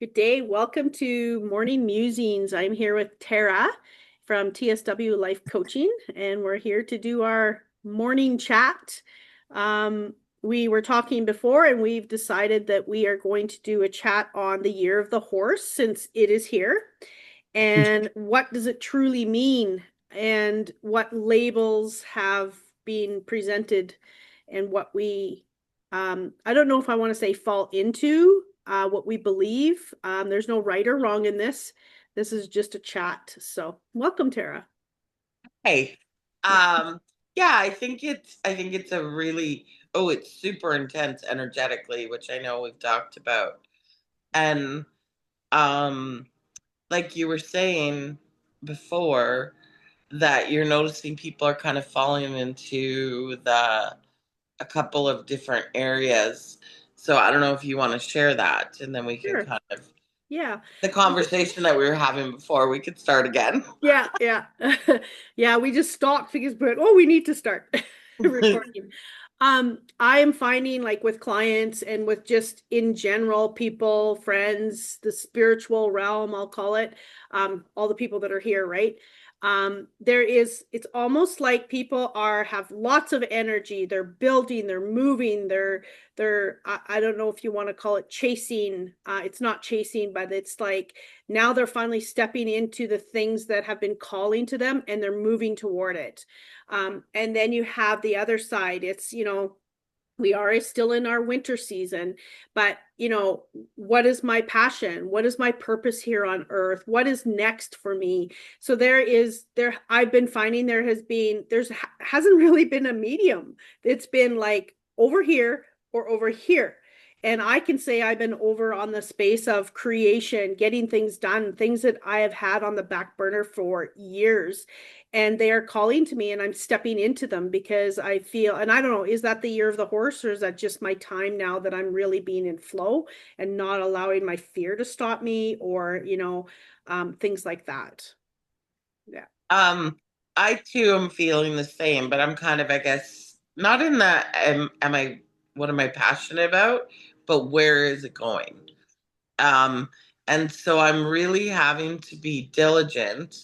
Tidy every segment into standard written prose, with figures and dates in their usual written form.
Good day. Welcome to Morning Musings. I'm here with Tara from TSW Life Coaching, and we're here to do our morning chat. We were talking before, and we've decided that we are going to do a chat on the year of the horse since it is here. And what does it truly mean? And what labels have been presented, and what I don't know if I want to say fall into what we believe. There's no right or wrong in this. This is just a chat. So welcome, Tara. Hey, Yeah, yeah, I think it's a really it's super intense energetically, which I know we've talked about. And um like you were saying before that you're noticing people are kind of falling into the a couple of different areas. So I don't know if you want to share that and then we can sure. kind of Yeah. the conversation that we were having before we could start again. Yeah, yeah. Yeah, we just stopped because we need to start recording. I am finding like with clients and with just in general people, friends, the spiritual realm, I'll call it, all the people that are here, right? It's almost like people have lots of energy. They're building, they're moving, I don't know if you want to call it chasing. It's not chasing, but it's like now they're finally stepping into the things that have been calling to them and they're moving toward it. And then you have the other side. We are still in our winter season, but what is my passion? What is my purpose here on earth? What is next for me? So I've been finding there's hasn't really been a medium. It's been like over here or over here. And I can say I've been over on the space of creation, getting things done, things that I have had on the back burner for years, and they are calling to me and I'm stepping into them because I feel, and I don't know, is that the year of the horse or is that just my time now that I'm really being in flow and not allowing my fear to stop me or, things like that. Yeah. Um, I too am feeling the same, but I'm kind of, I guess, not in that what am I passionate about, but where is it going? Um, and so I'm really having to be diligent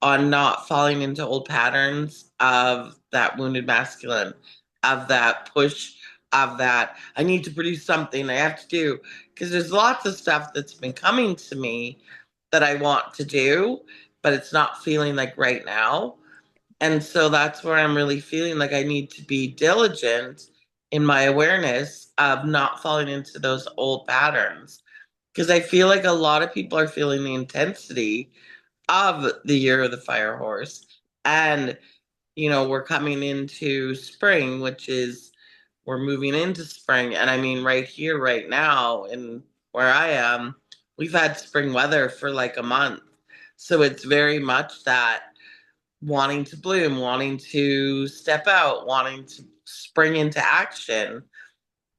on not falling into old patterns of that wounded masculine, of that push, of that I need to produce something I have to do. Because there's lots of stuff that's been coming to me that I want to do, but it's not feeling like right now. And so that's where I'm really feeling like I need to be diligent in my awareness of not falling into those old patterns. Because I feel like a lot of people are feeling the intensity of the year of the fire horse. And, we're coming into spring, which is, we're moving into spring. And I mean, right here, right now, in where I am, we've had spring weather for like a month. So it's very much that wanting to bloom, wanting to step out, wanting to spring into action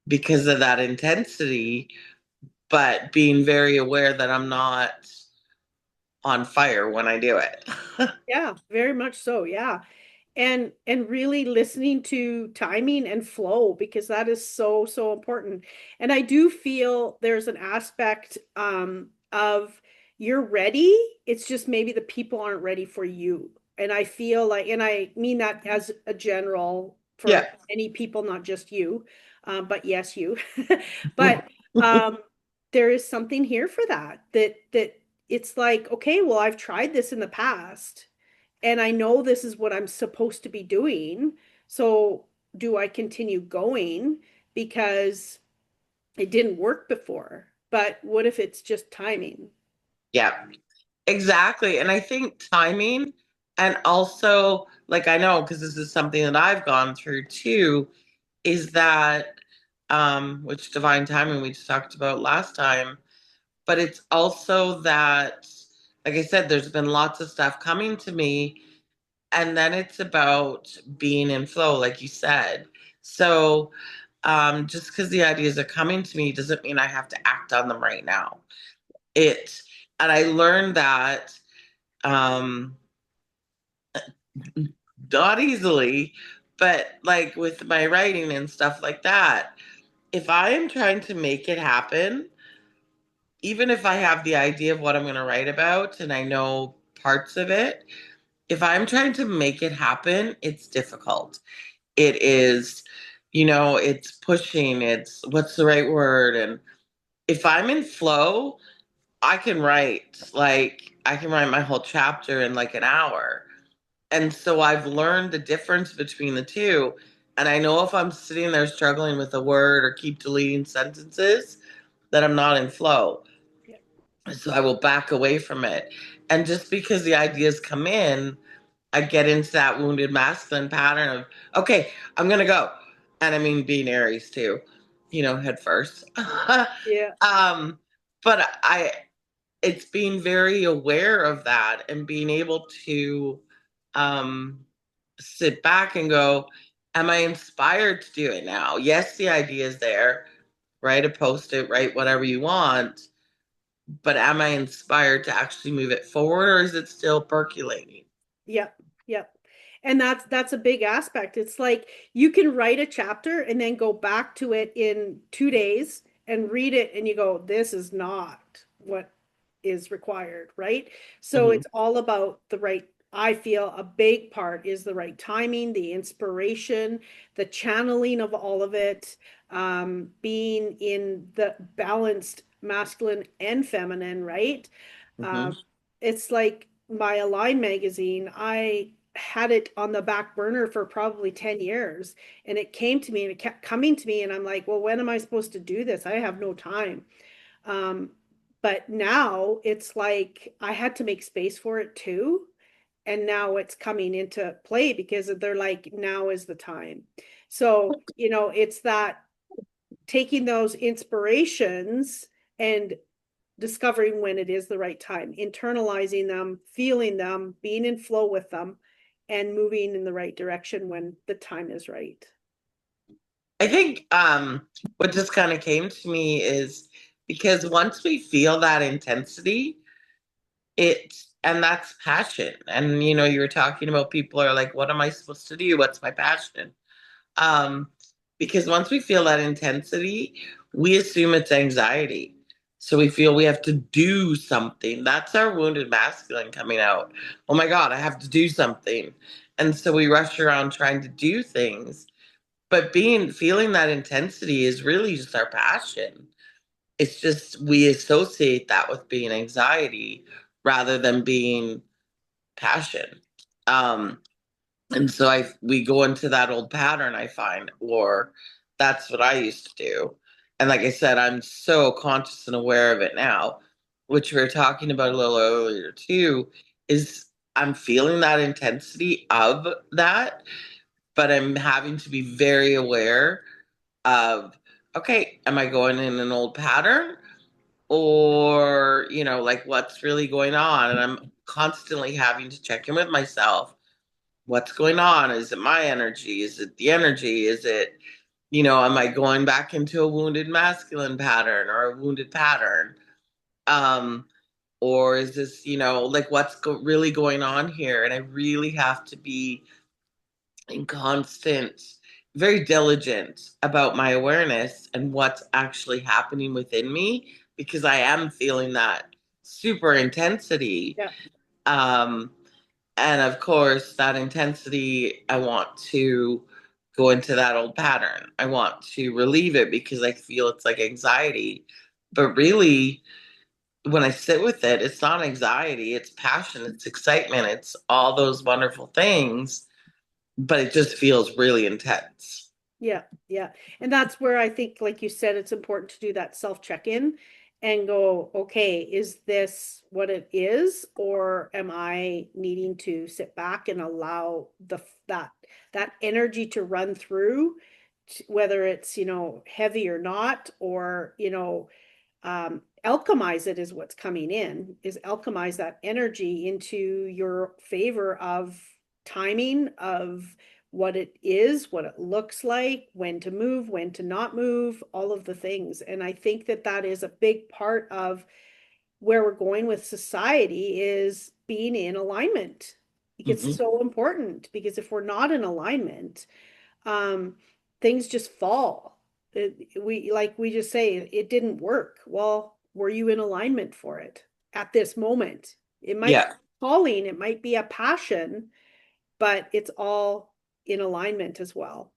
because of that intensity, but being very aware that I'm not on fire when I do it. Yeah, very much so. Yeah. And really listening to timing and flow because that is so so important. And I do feel there's an aspect of you're ready, it's just maybe the people aren't ready for you. And I feel like, and I mean that as a general Yeah. for any people, not just you, but yes, you. But um there is something here for that it's like, okay, well, I've tried this in the past and I know this is what I'm supposed to be doing. So do I continue going because it didn't work before? But what if it's just timing? Yeah, exactly. And I think timing, and also, like, I know because this is something that I've gone through too, is that, which divine timing we just talked about last time, but it's also that, like I said, there's been lots of stuff coming to me, and then it's about being in flow, like you said. So, just because the ideas are coming to me doesn't mean I have to act on them right now. It, and I learned that um not easily, but like with my writing and stuff like that, if I am trying to make it happen, even if I have the idea of what I'm going to write about and I know parts of it, if I'm trying to make it happen, it's difficult. It is, it's pushing, it's what's the right word? And if I'm in flow, I can write my whole chapter in like an hour. And so I've learned the difference between the two. And I know if I'm sitting there struggling with a word or keep deleting sentences, that I'm not in flow. Yeah. So I will back away from it. And just because the ideas come in, I get into that wounded masculine pattern of, okay, I'm going to go. And I mean, being Aries too, head first. Yeah. But it's being very aware of that and being able to um, sit back and go, am I inspired to do it now? Yes, the idea is there. Write a post it, write whatever you want. But am I inspired to actually move it forward, or is it still percolating? Yep, yep. And that's a big aspect. It's like you can write a chapter and then go back to it in 2 days and read it and you go, this is not what is required, right? So Mm-hmm. it's all about the right, I feel a big part is the right timing, the inspiration, the channeling of all of it, being in the balanced masculine and feminine, right? Mm-hmm. Um, it's like my Align magazine, I had it on the back burner for probably 10 years and it came to me and it kept coming to me and I'm like, well, when am I supposed to do this? I have no time. Um, but now it's like I had to make space for it too. And now it's coming into play because they're like, now is the time. So, it's that taking those inspirations and discovering when it is the right time, internalizing them, feeling them, being in flow with them, and moving in the right direction when the time is right. I think what just kind of came to me is because once we feel that intensity, and that's passion. And you were talking about people are like, what am I supposed to do? What's my passion? Um, because once we feel that intensity, we assume it's anxiety. So we feel we have to do something. That's our wounded masculine coming out. Oh my God, I have to do something. And so we rush around trying to do things. But feeling that intensity is really just our passion. It's just we associate that with being anxiety rather than being passion. Um, and so we go into that old pattern, I find, or that's what I used to do. And like I said, I'm so conscious and aware of it now, which we were talking about a little earlier too, is I'm feeling that intensity of that, but I'm having to be very aware of, okay, am I going in an old pattern? Or, like what's really going on? And I'm constantly having to check in with myself. What's going on? Is it my energy? Is it the energy? Is it, am I going back into a wounded masculine pattern or a wounded pattern? Um, or is this, like what's really going on here? And I really have to be in constant, very diligent about my awareness and what's actually happening within me because I am feeling that super intensity. Yeah. Um, and of course, that intensity, I want to go into that old pattern. I want to relieve it because I feel it's like anxiety. But really, when I sit with it, it's not anxiety, it's passion, it's excitement, it's all those wonderful things, but it just feels really intense. Yeah, yeah. And that's where I think, like you said, it's important to do that self check-in and go, okay, is this what it is? Or am I needing to sit back and allow that energy to run through, whether it's, heavy or not, or, alchemize it is what's coming in, is alchemize that energy into your favor of timing, of what it is, what it looks like, when to move, when to not move, all of the things. And I think that that is a big part of where we're going with society is being in alignment. It's Hmm. so important because if we're not in alignment, um, things just fall. We like we just say it didn't work. Well, were you in alignment for it at this moment? It might be Yeah, calling, it might be a passion, but it's all in alignment as well.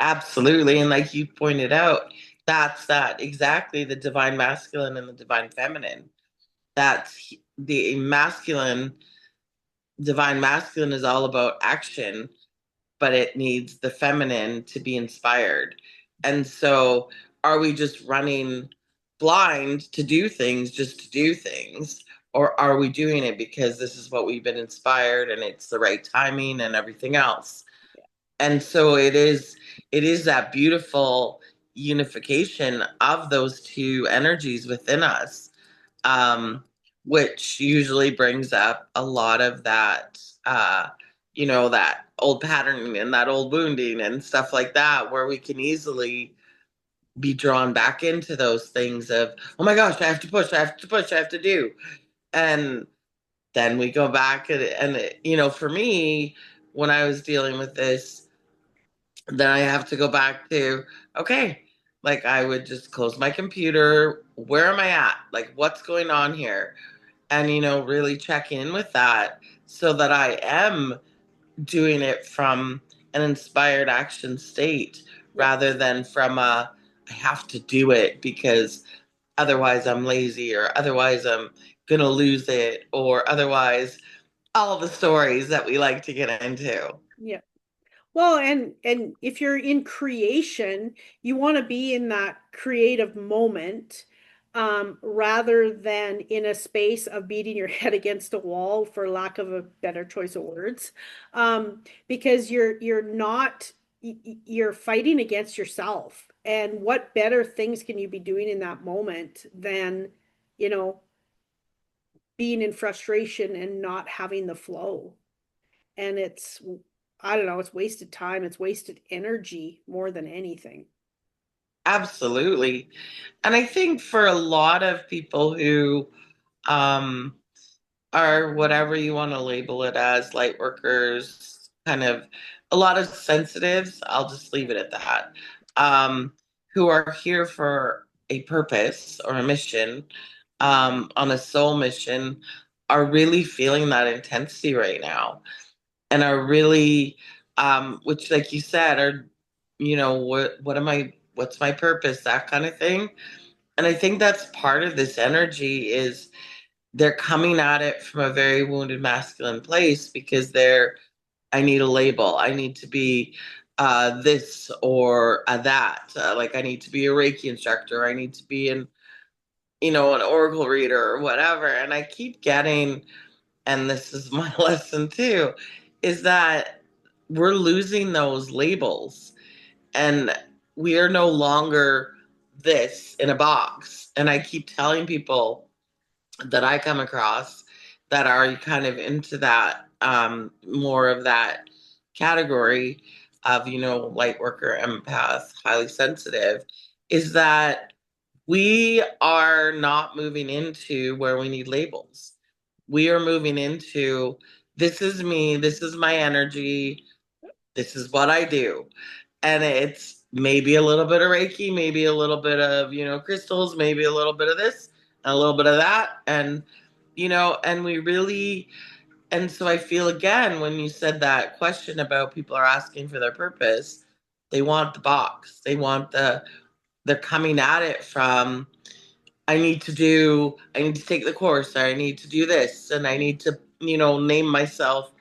absolutely. And like you pointed out, that's that exactly the divine masculine and the divine feminine. That's the masculine, divine masculine is all about action, but it needs the feminine to be inspired. And so, are we just running blind to do things just to do things? Or are we doing it because this is what we've been inspired and it's the right timing and everything else? And so it is that beautiful unification of those two energies within us, um, which usually brings up a lot of that, that old patterning and that old wounding and stuff like that, where we can easily be drawn back into those things of, oh my gosh, I have to push, I have to push, I have to do. And then we go back for me, when I was dealing with this, then I have to go back to, okay, like I would just close my computer. Where am I at? Like, what's going on here? And, really check in with that so that I am doing it from an inspired action state Yeah. rather than from I have to do it because otherwise I'm lazy or otherwise I'm going to lose it or otherwise all the stories that we like to get into. Yeah. Well, and if you're in creation, you want to be in that creative moment, rather than in a space of beating your head against a wall, for lack of a better choice of words, because you're not you're fighting against yourself. And what better things can you be doing in that moment than, you know, being in frustration and not having the flow? And it's, I don't know, it's wasted time, it's wasted energy more than anything. Absolutely. And I think for a lot of people who um, are whatever you want to label it as, light workers, kind of a lot of sensitives, I'll just leave it at that, um, who are here for a purpose or a mission, on a soul mission, are really feeling that intensity right now and are really, which, like you said, are, what's my purpose, that kind of thing. And I think that's part of this energy is they're coming at it from a very wounded masculine place because I need a label. I need to be this or that. Like I need to be a Reiki instructor. I need to be an Oracle reader or whatever. And I keep getting, and this is my lesson too, is that we're losing those labels and we are no longer this in a box. And I keep telling people that I come across that are kind of into that, more of that category of, light worker, empath, highly sensitive, is that we are not moving into where we need labels. We are moving into, this is me, this is my energy, this is what I do. And it's maybe a little bit of Reiki, maybe a little bit of, crystals, maybe a little bit of this, and a little bit of that. And we really, and so I feel again, when you said that question about people are asking for their purpose, they want the box. They're coming at it from, I need to take the course, or I need to do this, and I need to, name myself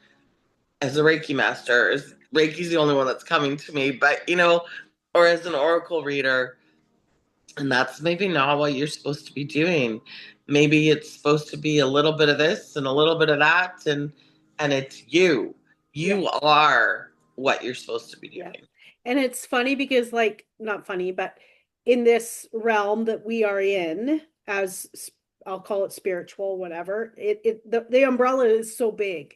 as a Reiki master. Reiki's the only one that's coming to me, but or as an Oracle reader, and that's maybe not what you're supposed to be doing. Maybe it's supposed to be a little bit of this and a little bit of that, and it's you. Yeah. You are what you're supposed to be Yeah. doing. And it's funny because, like, not funny, but in this realm that we are in, as I'll call it spiritual, whatever, the umbrella is so big.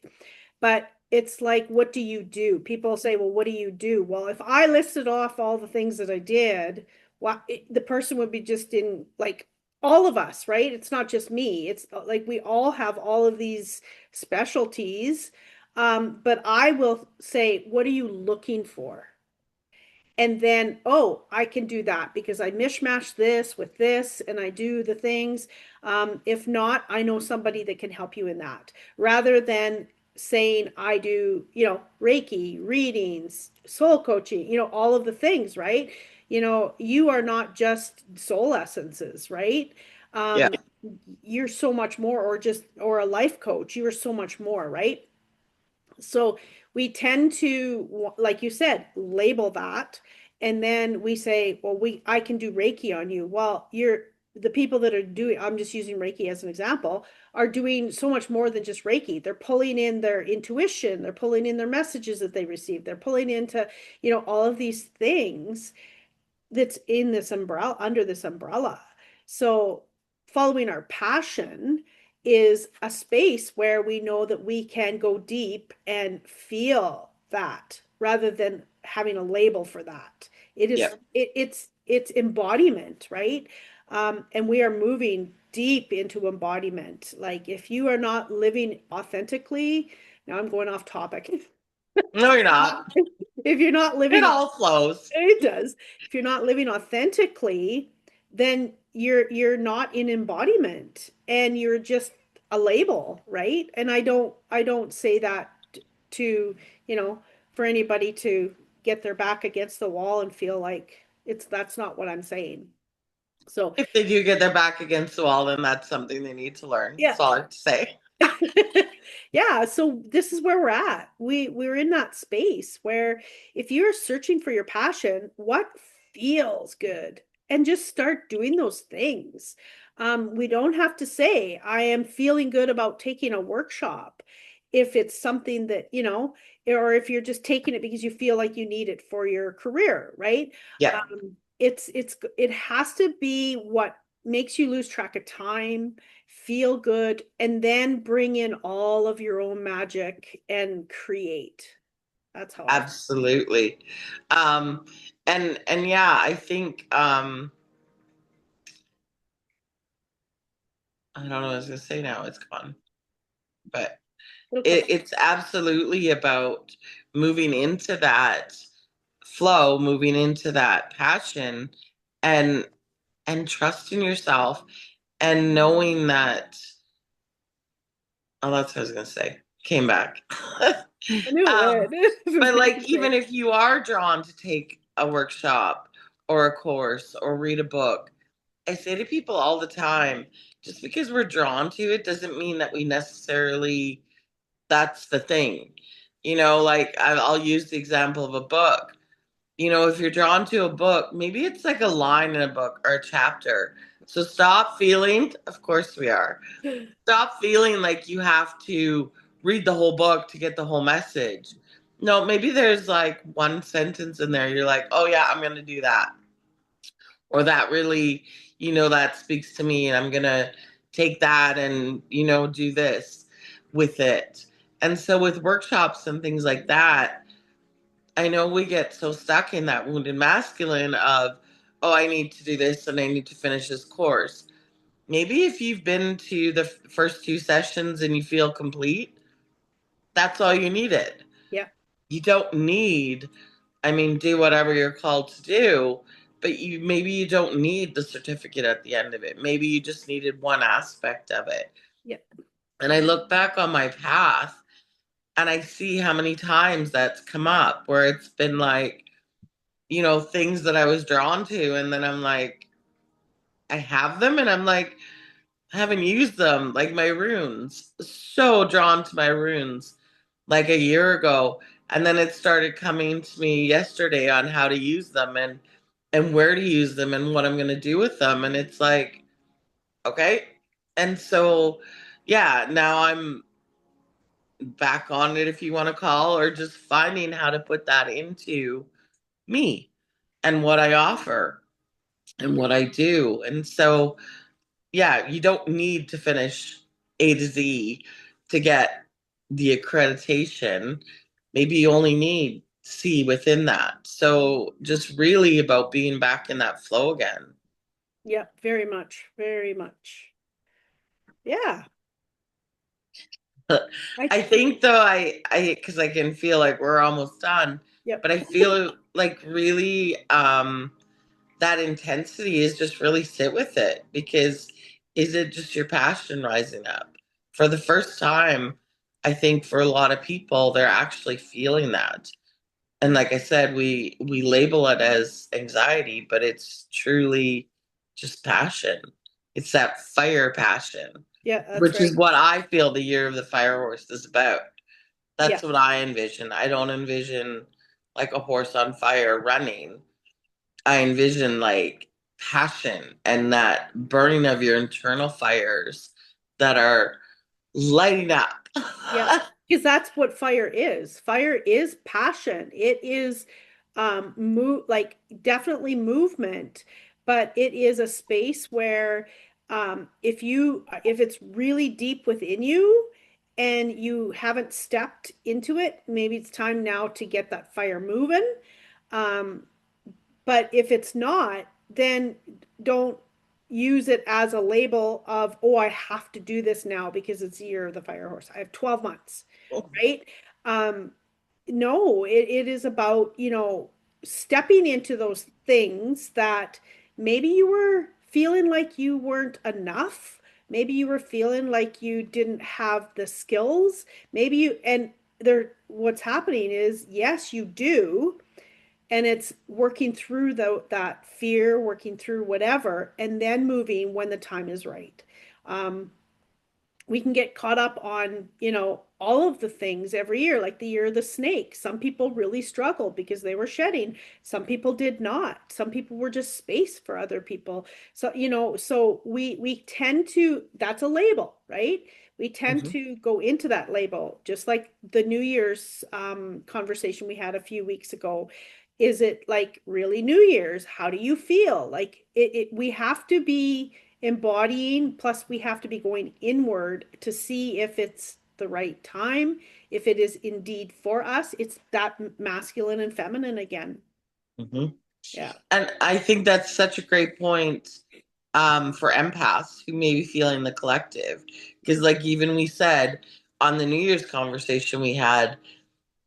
But it's like, what do you do? People say, well, what do you do? Well, if I listed off all the things that I did, the person would be just in, like, all of us, right? It's not just me. It's like we all have all of these specialties. But I will say, what are you looking for? And then, oh, I can do that because I mishmash this with this and I do the things. If not, I know somebody that can help you in that rather than saying I do, Reiki, readings, soul coaching, all of the things, right? You are not just soul essences, right? Yeah. Um, you're so much more, or a life coach, you are so much more, right? So we tend to, like you said, label that. And then we say, well, I can do Reiki on you. Well, the people that are doing, I'm just using Reiki as an example, are doing so much more than just Reiki. They're pulling in their intuition, they're pulling in their messages that they receive, they're pulling into, all of these things that's in this umbrella, under this umbrella. So following our passion is a space where we know that we can go deep and feel that rather than having a label for that. It Yeah. is it's embodiment, right? And we are moving deep into embodiment. Like if you are not living authentically, now I'm going off topic. No, you're not. If you're not It living, all flows. it does. If you're not living authentically, then you're not in embodiment and you're just a label, right? And I don't say that to, for anybody to get their back against the wall and feel like that's not what I'm saying. So, If they do get their back against the wall, then that's something they need to learn. yeah. That's all I have to say. Yeah, so this is where we're at. We're in that space where if you're searching for your passion, what feels good? And just start doing those things. We don't have to say, I am feeling good about taking a workshop if it's something that, or if you're just taking it because you feel like you need it for your career, right? Yeah, It has to be what makes you lose track of time, feel good, and then bring in all of your own magic and create. That's how I feel. absolutely. Um, and yeah, I think I don't know what I was gonna say now. It's gone. But It'll come. it's absolutely about moving into that flow, moving into that passion and trusting yourself and knowing that oh that's what I was gonna say. Came back. I knew um, it but like would. even if you are drawn to take a workshop or a course or read a book, I say to people all the time, just because we're drawn to it doesn't mean that we necessarily that's the thing. Like I'll use the example of a book. If you're drawn to a book, maybe it's like a line in a book or a chapter. So stop feeling, of course we are, stop feeling like you have to read the whole book to get the whole message. No, maybe there's like one sentence in there. You're like, oh yeah, I'm going to do that. Or that really, that speaks to me and I'm going to take that and, do this with it. And so with workshops and things like that, I know we get so stuck in that wounded masculine of, oh, I need to do this and I need to finish this course. Maybe if you've been to the first two sessions and you feel complete, that's all you needed. Yeah, You don't need, I mean, do whatever you're called to do, but maybe you don't need the certificate at the end of it. Maybe you just needed one aspect of it. yeah, And I look back on my path and I see how many times that's come up where it's been like, things that I was drawn to. And then I'm like, I have them. And I'm like, I haven't used them. Like my runes, so drawn to my runes like a year ago. And then it started coming to me yesterday on how to use them and where to use them and what I'm going to do with them. And it's like, okay. And so, yeah, now I'm back on it, if you want to call, or just finding how to put that into me and what I offer and what I do. And so, yeah, you don't need to finish A to Z to get the accreditation. Maybe you only need C within that. So, just really about being back in that flow again. yeah, very much, very much. Yeah, I I think though, because I can feel like we're almost done. Yep. but I feel like really that intensity is just really sit with it, because is it just your passion rising up? For the first time, I think for a lot of people, they're actually feeling that. And like I said, we label it as anxiety, but it's truly just passion. It's that fire passion, Yeah, that's which right. is what I feel the year of the fire horse is about. That's Yeah. what I envision. I don't envision like a horse on fire running. I envision like passion and that burning of your internal fires that are lighting up. Yeah, because that's what fire is. Fire is passion. It is move like definitely movement, but it is a space where if it's really deep within you and you haven't stepped into it, maybe it's time now to get that fire moving. Um, but if it's not, then don't use it as a label of, oh, I have to do this now because it's the year of the fire horse. I have 12 months, right? Um, no, it is about, stepping into those things that maybe you were feeling like you weren't enough. Maybe you were feeling like you didn't have the skills. And what's happening is, yes, you do, and it's working through that fear, working through whatever, and then moving when the time is right. um, we can get caught up on, all of the things every year, like the year of the snake. Some people really struggled because they were shedding. Some people did not. Some people were just space for other people. So, so we tend to, that's a label, right? We tend Mhm. to go into that label, just like the New Year's conversation we had a few weeks ago. Is it like really New Year's? How do you feel? Like we have to be embodying, plus we have to be going inward to see if it's the right time, if it is indeed for us. It's that masculine and feminine again. Mhm. Yeah. And I think that's such a great point for empaths who may be feeling the collective. Because, like, even we said on the New Year's conversation we had,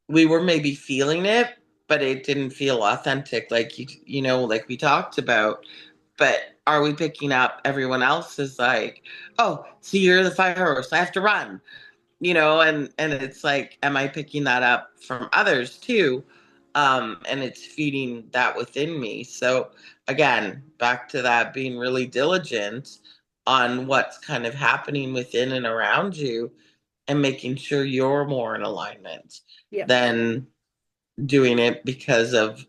we were maybe feeling it, but it didn't feel authentic, like like we talked about. But are we picking up everyone else is like, oh, see, you're the fire horse, I have to run, and it's like, am I picking that up from others too? And it's feeding that within me. So again, back to that, being really diligent on what's kind of happening within and around you, and making sure you're more in alignment Yep. than doing it because of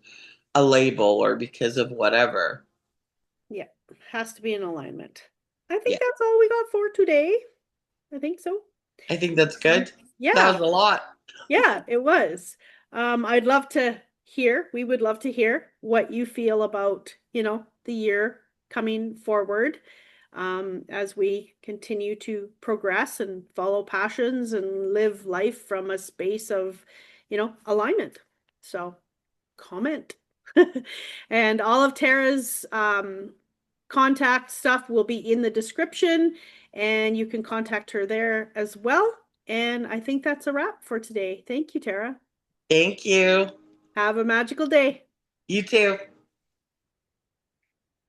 a label or because of whatever. Yeah. Has to be in alignment. I think Yeah, that's all we got for today. I think so. I think that's good. That Yeah. was a lot. Yeah, it was. I'd love to hear, we would love to hear what you feel about, the year coming forward, as we continue to progress and follow passions and live life from a space of, alignment. So comment. And all of Tara's contact stuff will be in the description, and you can contact her there as well. And I think that's a wrap for today. Thank you, Tara. Thank you. Have a magical day. You too.